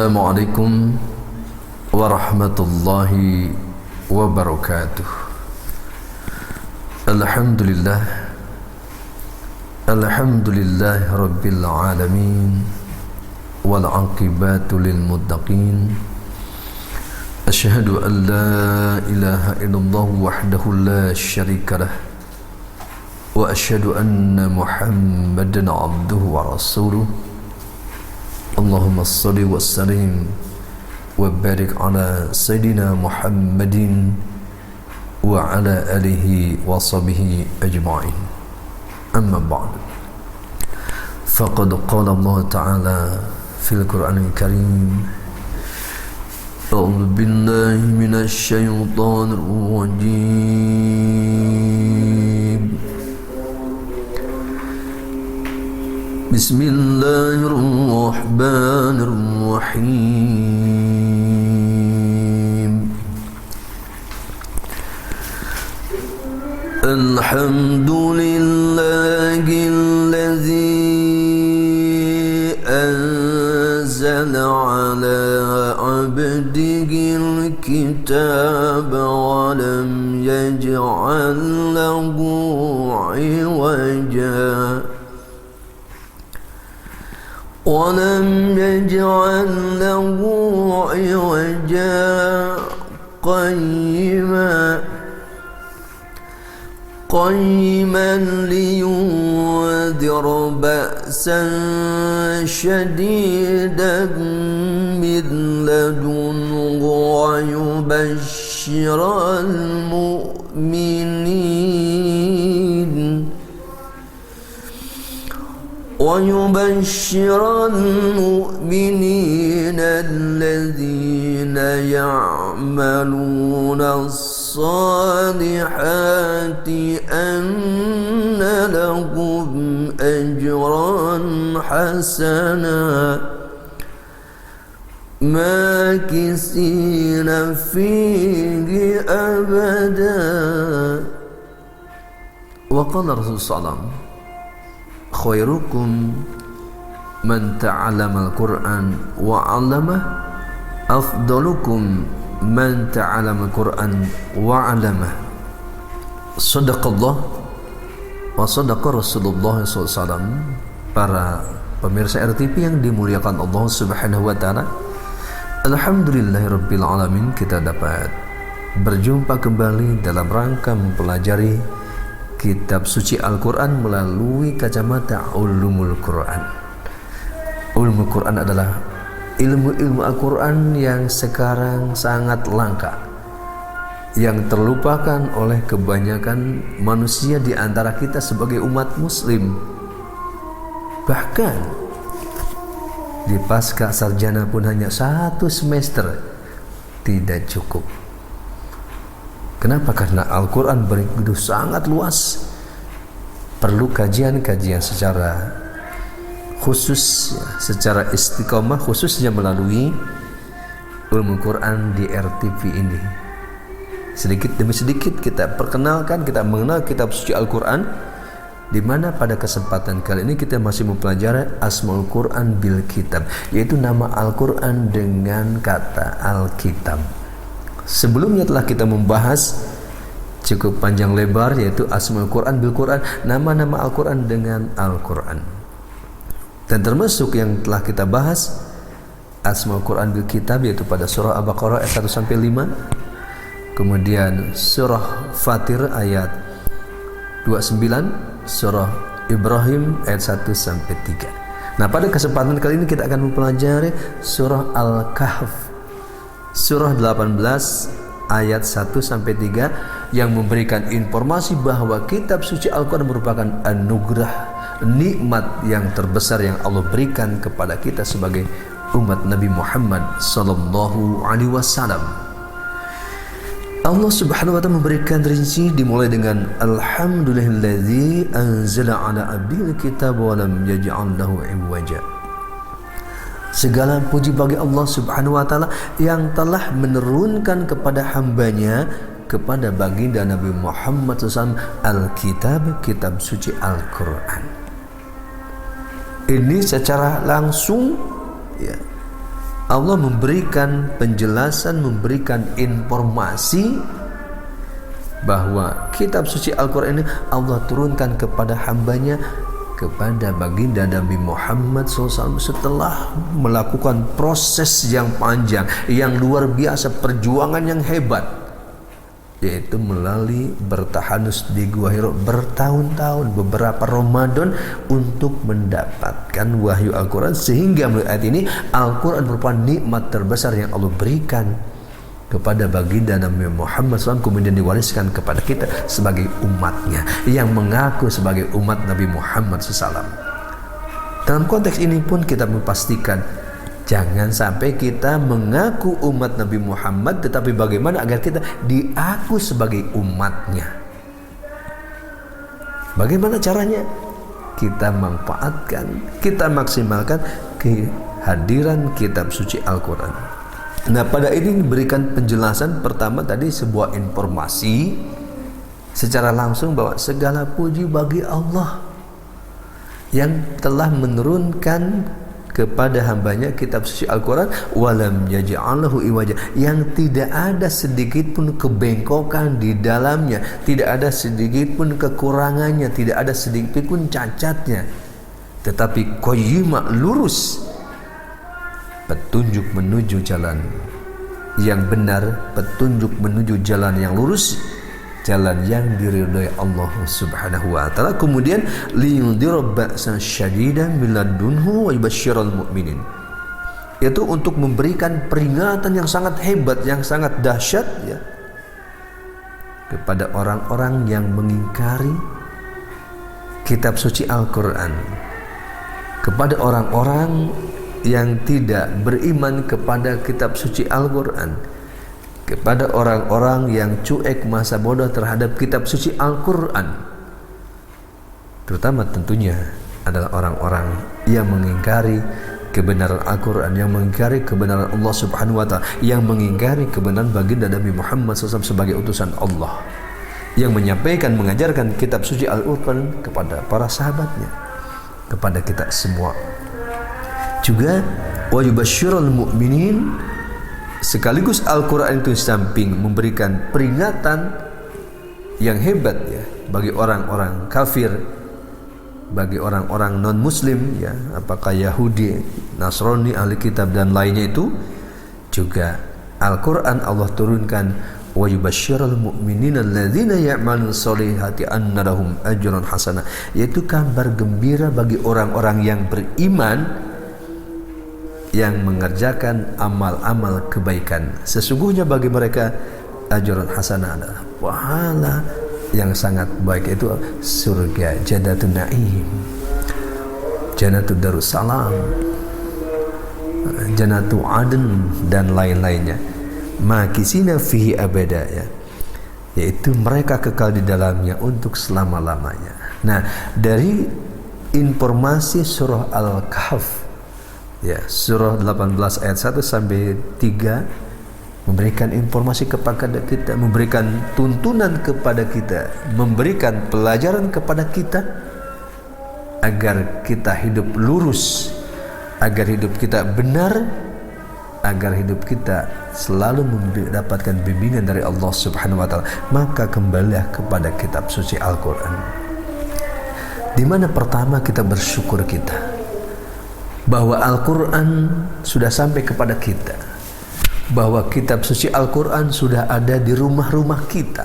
Assalamualaikum warahmatullahi wabarakatuh. Alhamdulillah rabbil alamin wal aqibatu lil muttaqin. Asyhadu an la ilaha illallah wahdahu la syarika lah wa asyhadu anna Muhammadan abduhu wa rasuluh. Allahumma salli wa sallim wa barik ala Sayyidina Muhammadin wa ala alihi wa sahbihi ajma'in. Amma ba'd. Faqad qala Allah Ta'ala fil Qur'anil Karim, A'udzu billahi minasy syaithanir rajim. Bismillahirrahmanirrahim. Alhamdulillahilladzi anzala ala abdihil kitaba wa lam yaj'al lahu 'iwaja ولم يجعل له عوجا قيما لينذر بأسا شديدا من لدنه ويبشر المؤمنين الذين يعملون الصالحات أن لهم أجرا حسنا ماكثين فيه أبدا. وقال الرسول صلى الله عليه وسلم khairukum man ta'allama al-Qur'an wa 'allama, afdalukum man ta'allama al-Qur'an wa 'allama. Shadaqallah wa shadaqa Rasulullah SAW. Para pemirsa RTP yang dimuliakan Allah Subhanahu wa taala, alhamdulillahirabbil alamin, kita dapat berjumpa kembali dalam rangka mempelajari kitab suci Al-Quran melalui kacamata ulumul Quran. Ulumul Quran adalah ilmu-ilmu Al-Quran yang sekarang sangat langka, yang terlupakan oleh kebanyakan manusia di antara kita sebagai umat muslim. Bahkan di pasca sarjana pun hanya 1 semester tidak cukup. Kenapa? Karena Al-Quran begitu sangat luas, perlu kajian-kajian secara khusus, secara istiqomah, khususnya melalui ilmu Quran di RTV ini. Sedikit demi sedikit kita perkenalkan, kita mengenal kitab suci Al-Quran, di mana pada kesempatan kali ini kita masih mempelajari Asmaul Quran bil Kitab, yaitu nama Al-Quran dengan kata Alkitab. Sebelumnya telah kita membahas cukup panjang lebar, yaitu Asmaul Quran bil Quran, nama-nama Al-Quran dengan Al-Quran. Dan termasuk yang telah kita bahas Asmaul Quran bil Kitab, yaitu pada surah Al-Baqarah ayat 1-5, kemudian surah Fatir ayat 29, surah Ibrahim ayat 1-3. Nah, pada kesempatan kali ini kita akan mempelajari surah Al-Kahf, surah 18 ayat 1-3, yang memberikan informasi bahwa kitab suci Al-Quran merupakan anugerah, nikmat yang terbesar yang Allah berikan kepada kita sebagai umat Nabi Muhammad sallallahu alaihi wasallam. Allah Subhanahu wa taala memberikan rinci dimulai dengan alhamdulillahilladzi anzala ala abdihil kitab wa lam yaj'al lahu 'iwaja. Segala puji bagi Allah Subhanahu wa taala yang telah menurunkan kepada hambanya, kepada baginda Nabi Muhammad SAW, Alkitab, kitab suci Al-Quran. Ini secara langsung ya, Allah memberikan penjelasan, memberikan informasi bahwa kitab suci Al-Quran ini Allah turunkan kepada hambanya, kepada baginda Nabi Muhammad SAW, setelah melakukan proses yang panjang, yang luar biasa, perjuangan yang hebat, yaitu melalui bertahanus di Gua Hira bertahun-tahun, beberapa Ramadan, untuk mendapatkan wahyu Al-Quran, sehingga melalui ayat ini Al-Quran merupakan nikmat terbesar yang Allah berikan kepada baginda Nabi Muhammad SAW, kemudian diwariskan kepada kita sebagai umatnya yang mengaku sebagai umat Nabi Muhammad SAW. Dalam konteks ini pun kita memastikan jangan sampai kita mengaku umat Nabi Muhammad, tetapi bagaimana agar kita diaku sebagai umatnya. Bagaimana caranya? Kita manfaatkan, kita maksimalkan kehadiran kitab suci Al-Quran. Nah, pada ini diberikan penjelasan pertama tadi, sebuah informasi secara langsung bahwa segala puji bagi Allah yang telah menurunkan kepada hambanya kitab suci Al-Quran, walam yaj'alahu iwaja, yang tidak ada sedikit pun kebengkokan di dalamnya, tidak ada sedikit pun kekurangannya, tidak ada sedikit pun cacatnya, tetapi qayyimah, lurus, petunjuk menuju jalan yang benar, petunjuk menuju jalan yang lurus, jalan yang diridhai Allah Subhanahu wa taala. Kemudian liyundhira ba'san syadidan min ladunhu wa yubashsyiral mu'minin, yaitu untuk memberikan peringatan yang sangat hebat, yang sangat dahsyat ya, kepada orang-orang yang mengingkari kitab suci Al-Quran, kepada orang-orang yang tidak beriman kepada kitab suci Al-Quran, kepada orang-orang yang cuek, masa bodoh terhadap kitab suci Al-Quran, terutama tentunya adalah orang-orang yang mengingkari kebenaran Al-Quran, yang mengingkari kebenaran Allah Subhanahu wa taala, yang mengingkari kebenaran baginda Nabi Muhammad SAW sebagai utusan Allah, yang menyampaikan, mengajarkan kitab suci Al-Quran kepada para sahabatnya, kepada kita semua. Juga wa yubashshirul mu'minin, sekaligus Al-Quran itu samping memberikan peringatan yang hebat ya bagi orang-orang kafir, bagi orang-orang non-muslim ya, apakah Yahudi, Nasrani, ahli kitab dan lainnya, itu juga Al-Quran Allah turunkan wa yubashshirul mu'minina alladzina ya'maluna sholihati anna lahum ajran hasanah, yaitu kabar gembira bagi orang-orang yang beriman, yang mengerjakan amal-amal kebaikan, sesungguhnya bagi mereka ajrun hasanah, adalah pahala yang sangat baik, itu surga Jannatul Naim, Jannatul Darussalam, Jannatul Aden dan lain-lainnya, makisina fihi abada ya, yaitu mereka kekal di dalamnya untuk selama-lamanya. Nah, dari informasi surah Al-Kahf ya, surah 18 ayat 1 sampai 3 memberikan informasi kepada kita, memberikan tuntunan kepada kita, memberikan pelajaran kepada kita agar kita hidup lurus, agar hidup kita benar, agar hidup kita selalu mendapatkan bimbingan dari Allah Subhanahu wa taala. Maka kembalilah kepada kitab suci Al-Quran, di mana pertama kita bersyukur kita bahwa Al-Quran sudah sampai kepada kita, bahwa kitab suci Al-Quran sudah ada di rumah-rumah kita.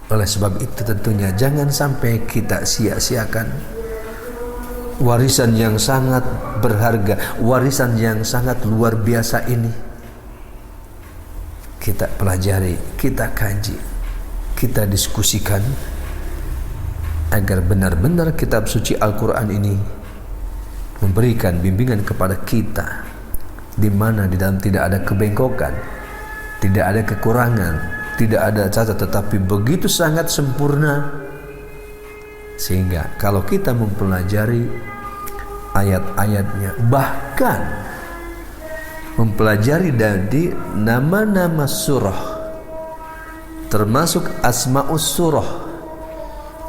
Oleh sebab itu tentunya jangan sampai kita sia-siakan warisan yang sangat berharga, warisan yang sangat luar biasa ini. Kita pelajari, kita kaji, kita diskusikan, agar benar-benar kitab suci Al-Quran ini memberikan bimbingan kepada kita, di mana di dalam tidak ada kebengkokan, tidak ada kekurangan, tidak ada cacat, tetapi begitu sangat sempurna, sehingga kalau kita mempelajari ayat-ayatnya, bahkan mempelajari dari nama-nama surah, termasuk asma'us surah,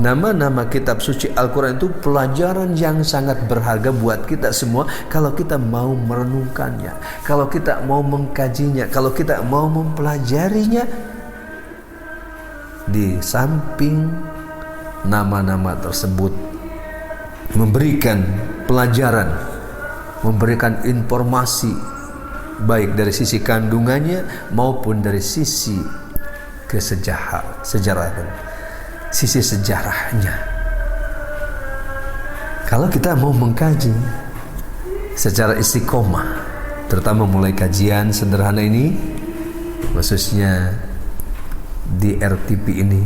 Nama-nama kitab suci Al-Quran itu pelajaran yang sangat berharga buat kita semua kalau kita mau merenungkannya, kalau kita mau mengkajinya, kalau kita mau mempelajarinya. Di samping nama-nama tersebut memberikan pelajaran, memberikan informasi baik dari sisi kandungannya maupun dari sisi kesejarahan, sisi sejarahnya. Kalau kita mau mengkaji secara istiqomah, terutama mulai kajian sederhana ini, khususnya di RTP ini,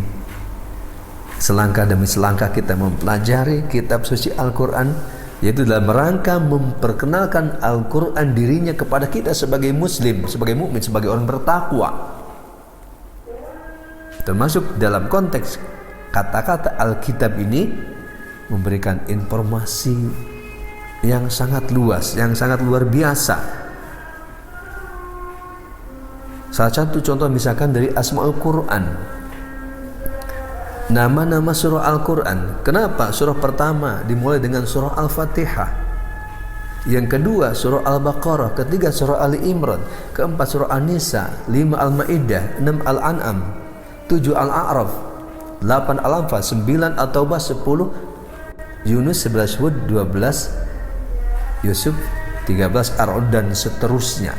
selangkah demi selangkah kita mempelajari kitab suci Al-Quran, yaitu dalam rangka memperkenalkan Al-Quran dirinya kepada kita sebagai muslim, sebagai mukmin, sebagai orang bertakwa. Termasuk dalam konteks kata-kata Alkitab ini memberikan informasi yang sangat luas, yang sangat luar biasa. Salah satu contoh misalkan dari Asmaul Quran, nama-nama surah Al-Quran. Kenapa surah pertama dimulai dengan surah Al-Fatihah, yang kedua surah Al-Baqarah, ketiga surah Ali Imran, keempat surah An-Nisa, 5 Al-Ma'idah, 6 Al-An'am, 7 Al-A'raf, 8 Al-Anfal, 9 At-Taubah, 10 Yunus, 11 Hud, 12 Yusuf, 13 Ar-Ra'd, dan seterusnya.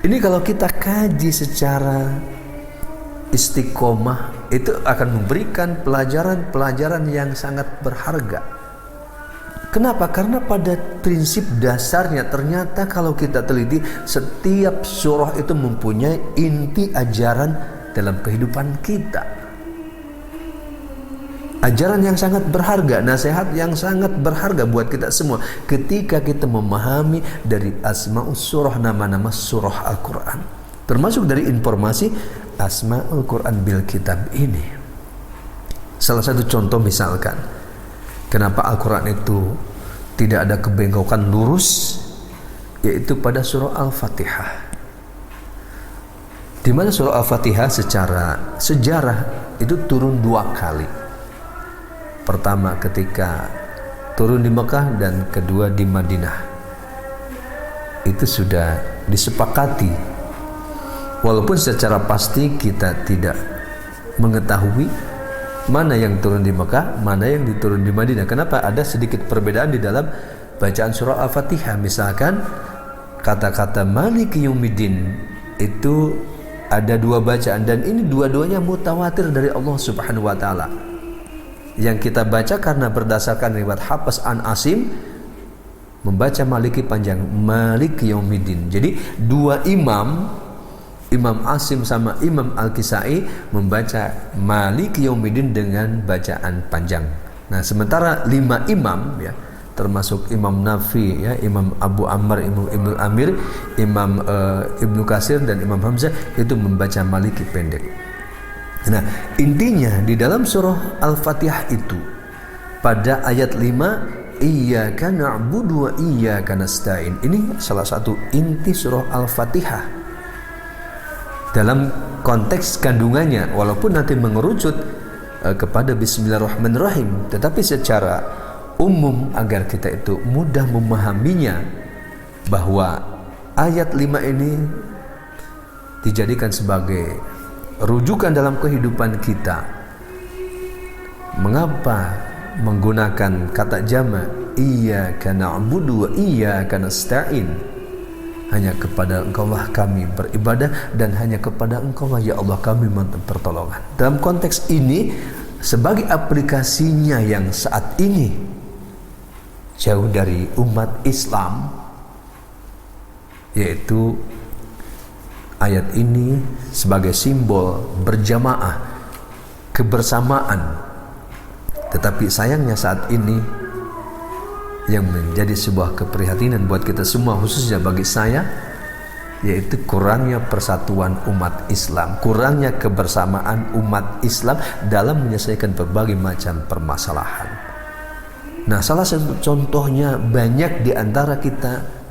Ini kalau kita kaji secara istiqomah, itu akan memberikan pelajaran-pelajaran yang sangat berharga. Kenapa? Karena pada prinsip dasarnya ternyata kalau kita teliti, setiap surah itu mempunyai inti ajaran dalam kehidupan kita. Ajaran yang sangat berharga, nasihat yang sangat berharga buat kita semua ketika kita memahami dari asma'us surah, nama-nama surah Al-Quran, termasuk dari informasi asma'ul Quran bil kitab ini. Salah satu contoh misalkan, kenapa Al-Quran itu tidak ada kebengkokan lurus, yaitu pada surah Al-Fatihah, di mana surah Al-Fatihah secara sejarah itu turun 2 kali. Pertama ketika turun di Mekah dan kedua di Madinah. Itu sudah disepakati, walaupun secara pasti kita tidak mengetahui mana yang turun di Mekah, mana yang diturun di Madinah. Kenapa? Ada sedikit perbedaan di dalam bacaan surah Al-Fatihah. Misalkan kata-kata Maliki Yaumiddin itu ada 2 bacaan, dan ini dua-duanya mutawatir dari Allah Subhanahu wa taala. Yang kita baca karena berdasarkan riwayat Hafs an Asim, membaca Maliki panjang, Maliki Yaumiddin. Jadi 2 imam, Imam Asim sama Imam Al-Kisai, membaca Maliki Yaumiddin dengan bacaan panjang. Nah, sementara 5 imam ya, termasuk Imam Nafi ya, Imam Abu Ammar, Imam Ibnu Amir, Imam Ibnu Katsir dan Imam Hamzah itu membaca Maliki pendek. Nah, intinya di dalam surah Al-Fatihah itu pada ayat 5, Iyyaka na'budu wa iyyaka nasta'in. Ini salah satu inti surah Al-Fatihah dalam konteks kandungannya, walaupun nanti mengerucut kepada Bismillahirrahmanirrahim, tetapi secara umum agar kita itu mudah memahaminya, bahwa ayat 5 ini dijadikan sebagai rujukan dalam kehidupan kita. Mengapa menggunakan kata jama' Iyyaka na'budu wa iyyaka nasta'in? Hanya kepada Engkau lah kami beribadah, dan hanya kepada Engkau lah ya Allah kami meminta pertolongan. Dalam konteks ini, sebagai aplikasinya yang saat ini jauh dari umat Islam, yaitu ayat ini sebagai simbol berjamaah, kebersamaan. Tetapi sayangnya saat ini yang menjadi sebuah keprihatinan buat kita semua, khususnya bagi saya, yaitu kurangnya persatuan umat Islam, kurangnya kebersamaan umat Islam dalam menyelesaikan berbagai macam permasalahan. Nah, salah satu contohnya, banyak di antara kita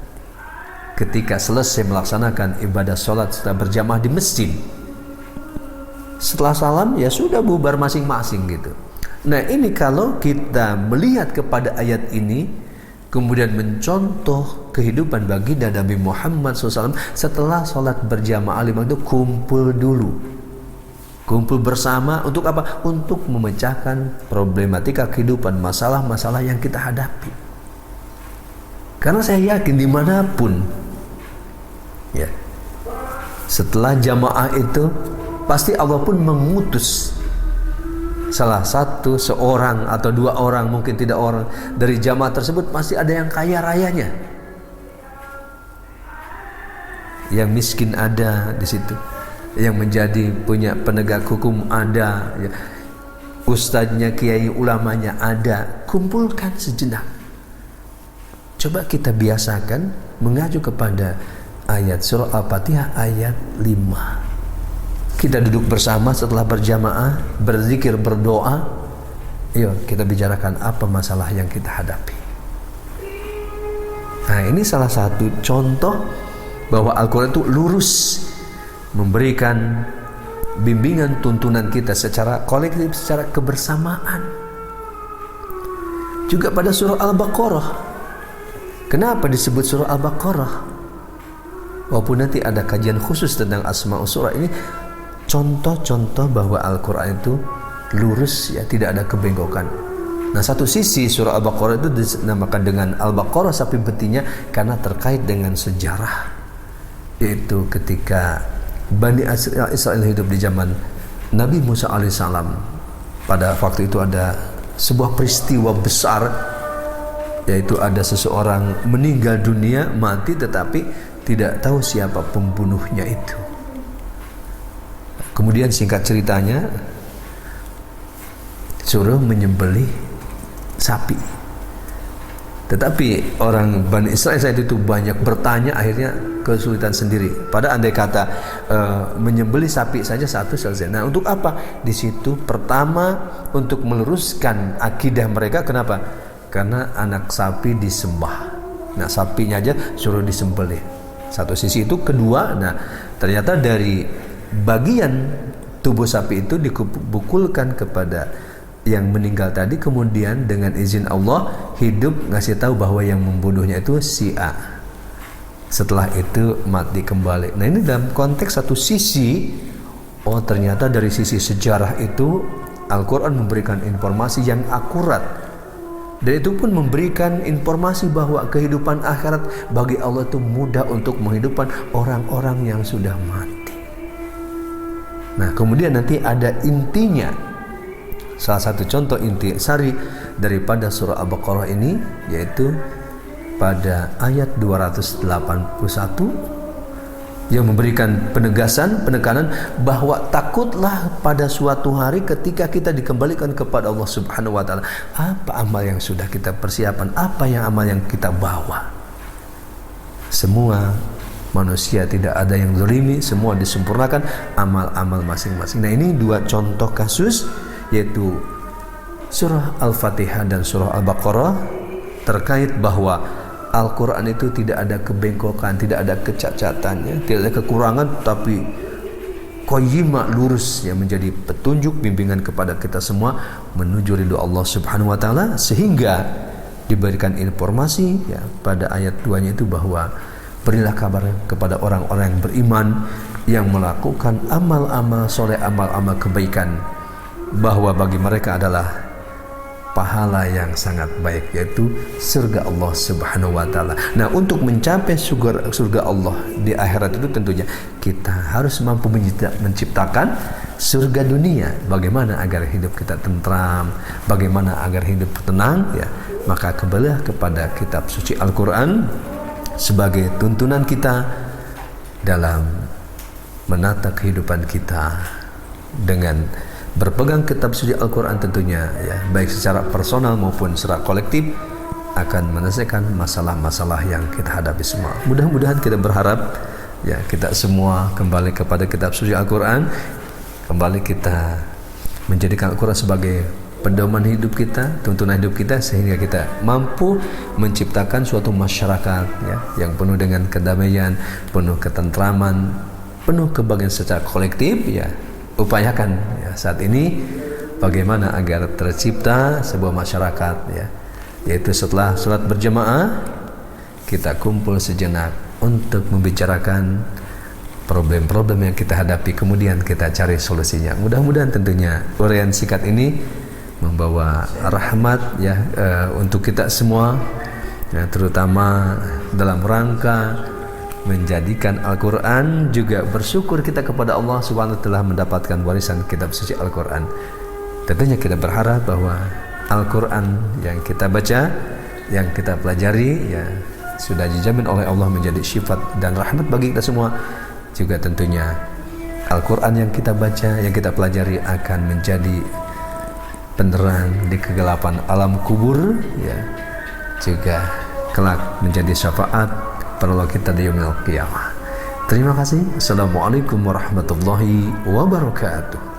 ketika selesai melaksanakan ibadah sholat setelah berjamaah di masjid, setelah salam ya sudah bubar masing-masing gitu. Nah, ini kalau kita melihat kepada ayat ini, kemudian mencontoh kehidupan baginda Nabi Muhammad SAW setelah sholat berjamaah lima itu kumpul dulu, kumpul bersama untuk apa? Untuk memecahkan problematika kehidupan, masalah-masalah yang kita hadapi. Karena saya yakin dimanapun, ya, setelah jamaah itu pasti Allah pun mengutus salah satu, seorang atau dua orang, mungkin tidak orang dari jamaah tersebut, pasti ada yang kaya rayanya, yang miskin ada di situ, yang menjadi punya penegak hukum ada, ya, ustadznya, kiai ulamanya ada. Kumpulkan sejenak. Coba kita biasakan mengacu kepada ayat surah Al-Fatihah ayat 5. Kita duduk bersama setelah berjamaah, berzikir, berdoa. Yuk kita bicarakan apa masalah yang kita hadapi. Nah, ini salah satu contoh bahwa Al-Quran itu lurus memberikan bimbingan tuntunan kita secara kolektif, secara kebersamaan. Juga pada surah Al-Baqarah. Kenapa disebut surah Al-Baqarah? Walaupun nanti ada kajian khusus tentang asma surah ini, contoh-contoh bahwa Al-Quran itu lurus, ya, tidak ada kebengkokan. Nah, satu sisi surah Al-Baqarah itu dinamakan dengan Al-Baqarah sapi betinnya karena terkait dengan sejarah, yaitu ketika Bani Israel hidup di zaman Nabi Musa alaihissalam. Pada waktu itu ada sebuah peristiwa besar, yaitu ada seseorang meninggal dunia, mati, tetapi tidak tahu siapa pembunuhnya itu. Kemudian singkat ceritanya suruh menyembelih sapi. Tetapi orang Bani Israel saat itu banyak bertanya, akhirnya kesulitan sendiri. Pada andai kata menyembelih sapi saja satu selesai. Nah, untuk apa? Di situ pertama untuk meluruskan akidah mereka. Kenapa? Karena anak sapi disembah. Nah, sapinya aja suruh disembelih. Satu sisi itu. Kedua, nah ternyata dari bagian tubuh sapi itu dibukulkan kepada yang meninggal tadi, kemudian dengan izin Allah hidup ngasih tahu bahwa yang membunuhnya itu si A. Setelah itu mati kembali. Nah, ini dalam konteks satu sisi, oh ternyata dari sisi sejarah itu Al-Quran memberikan informasi yang akurat, dan itu pun memberikan informasi bahwa kehidupan akhirat bagi Allah itu mudah untuk menghidupkan orang-orang yang sudah mati. Nah, kemudian nanti ada intinya. Salah satu contoh inti sari daripada surah Al-Baqarah ini yaitu pada ayat 281 yang memberikan penekanan bahwa takutlah pada suatu hari ketika kita dikembalikan kepada Allah Subhanahu wa taala. Apa amal yang sudah kita persiapkan? Apa yang amal yang kita bawa? Semua manusia tidak ada yang zalimi, semua disempurnakan amal-amal masing-masing. Nah, ini dua contoh kasus, yaitu surah Al-Fatihah dan surah Al-Baqarah, terkait bahwa Al-Quran itu tidak ada kebengkokan, tidak ada kecacatannya, tidak ada kekurangan, tapi qayyimah, lurus, yang menjadi petunjuk bimbingan kepada kita semua menuju ridho Allah Subhanahu wa taala. Sehingga diberikan informasi, ya, pada ayat 2-nya itu bahwa berilah kabar kepada orang-orang yang beriman yang melakukan amal-amal soleh, amal-amal kebaikan, bahwa bagi mereka adalah pahala yang sangat baik, yaitu surga Allah Subhanahu wa taala. Nah, untuk mencapai surga Allah di akhirat itu tentunya kita harus mampu menciptakan surga dunia. Bagaimana agar hidup kita tentram, bagaimana agar hidup tenang, ya, maka kembalilah kepada kitab suci Al-Quran sebagai tuntunan kita dalam menata kehidupan kita dengan berpegang kitab suci Al-Quran tentunya, ya, baik secara personal maupun secara kolektif, akan menyelesaikan masalah-masalah yang kita hadapi semua. Mudah-mudahan kita berharap, ya, kita semua kembali kepada kitab suci Al-Quran, kembali kita menjadikan Al-Quran sebagai pedoman hidup kita, tuntunan hidup kita, sehingga kita mampu menciptakan suatu masyarakat, ya, yang penuh dengan kedamaian, penuh ketentraman, penuh kebahagiaan secara kolektif. Ya, upayakan, ya, saat ini bagaimana agar tercipta sebuah masyarakat, ya, yaitu setelah sholat berjamaah kita kumpul sejenak untuk membicarakan problem-problem yang kita hadapi, kemudian kita cari solusinya. Mudah-mudahan tentunya uraian singkat ini membawa rahmat, ya, untuk kita semua, ya, terutama dalam rangka menjadikan Al-Quran, juga bersyukur kita kepada Allah Subhanahu wa Ta'ala mendapatkan warisan kitab suci Al-Quran. Tentunya kita berharap bahwa Al-Quran yang kita baca, yang kita pelajari, ya, sudah dijamin oleh Allah menjadi sifat dan rahmat bagi kita semua. Juga tentunya Al-Quran yang kita baca, yang kita pelajari akan menjadi penerang di kegelapan alam kubur, ya, juga kelak menjadi syafaat penolong kita di yaumil qiyamah. Terima kasih. Assalamualaikum warahmatullahi wabarakatuh.